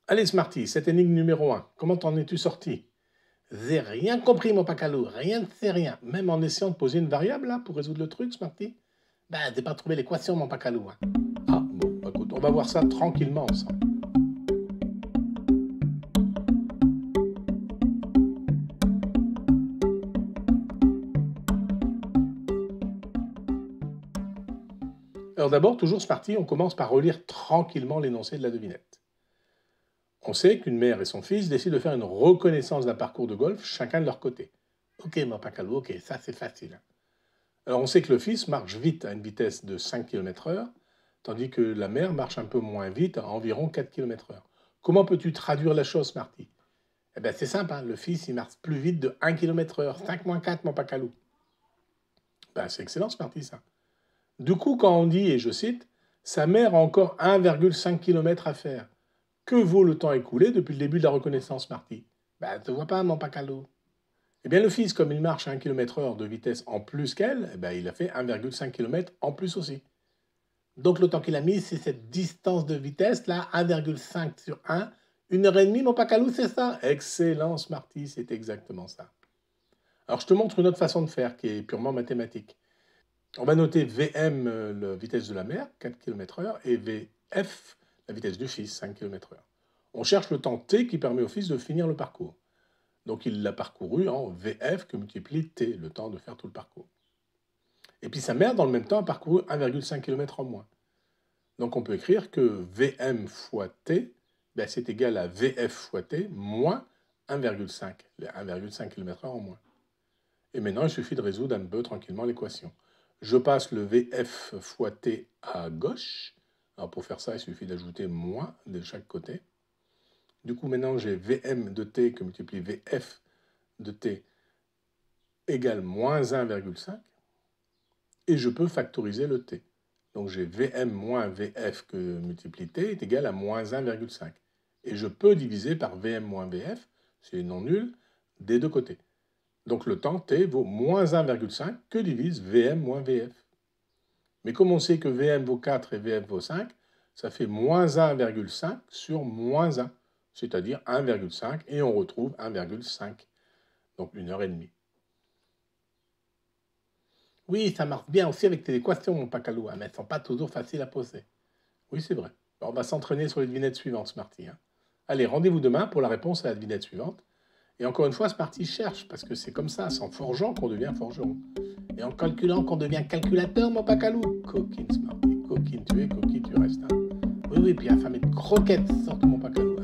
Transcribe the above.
Allez, Smarty, cette énigme numéro 1. Comment t'en es-tu sorti? J'ai rien compris, mon pacalou. Rien ne sait rien. Même en essayant de poser une variable, là, pour résoudre le truc, Smarty. Ben, j'ai pas trouvé l'équation, mon pacalou. Hein. Ah, bon, bah, écoute, on va voir ça tranquillement ensemble. Alors d'abord, toujours Smarty, on commence par relire tranquillement l'énoncé de la devinette. On sait qu'une mère et son fils décident de faire une reconnaissance d'un parcours de golf, chacun de leur côté. Ok, mon pacalou, ok, ça c'est facile. Alors on sait que le fils marche vite à une vitesse de 5 km/h, tandis que la mère marche un peu moins vite à environ 4 km/h. Comment peux-tu traduire la chose, Smarty? Eh bien c'est simple, hein, le fils il marche plus vite de 1 km/h, 5 moins 4, mon pacalou. Ben, c'est excellent, Smarty, ça. Du coup, quand on dit, et je cite, sa mère a encore 1,5 km à faire. Que vaut le temps écoulé depuis le début de la reconnaissance, Marty? Ben, tu vois pas, mon pacalo. Eh bien, le fils, comme il marche à 1 km/h de vitesse en plus qu'elle, eh ben, il a fait 1,5 km en plus aussi. Donc, le temps qu'il a mis, c'est cette distance de vitesse, là, 1,5 sur 1. 1h30, mon pacalou, c'est ça? Excellent, Smarty, c'est exactement ça. Alors, je te montre une autre façon de faire qui est purement mathématique. On va noter Vm, la vitesse de la mer, 4 km/h, et Vf, la vitesse du fils, 5 km/h. On cherche le temps t qui permet au fils de finir le parcours. Donc il l'a parcouru en Vf que multiplie t, le temps de faire tout le parcours. Et puis sa mère, dans le même temps, a parcouru 1,5 km en moins. Donc on peut écrire que Vm fois t, ben, c'est égal à Vf fois t moins 1,5, les 1,5 km/h en moins. Et maintenant, il suffit de résoudre un peu tranquillement l'équation. Je passe le Vf fois t à gauche. Alors pour faire ça, il suffit d'ajouter moins de chaque côté. Du coup, maintenant, j'ai Vm de t que multiplie Vf de t égale moins 1,5. Et je peux factoriser le t. Donc j'ai Vm moins Vf que multiplie t est égal à moins 1,5. Et je peux diviser par Vm moins Vf, c'est non nul, des deux côtés. Donc le temps t vaut moins 1,5 que divise Vm moins Vf. Mais comme on sait que Vm vaut 4 et Vf vaut 5, ça fait moins 1,5 sur moins 1, c'est-à-dire 1,5, et on retrouve 1,5, donc 1h30. Oui, ça marche bien aussi avec tes équations, mon pacalou, mais elles ne sont pas toujours faciles à poser. Oui, c'est vrai. Alors, on va s'entraîner sur les devinettes suivantes, Smarty. Hein. Allez, rendez-vous demain pour la réponse à la devinette suivante. Et encore une fois, Smarty cherche, parce que c'est comme ça, c'est en forgeant qu'on devient forgeron. Et en calculant qu'on devient calculateur, mon pacalou. Coquine, Smarty, coquine tu es, coquine tu restes. Hein. Oui, oui, puis affamé de croquettes, surtout mon pacalou.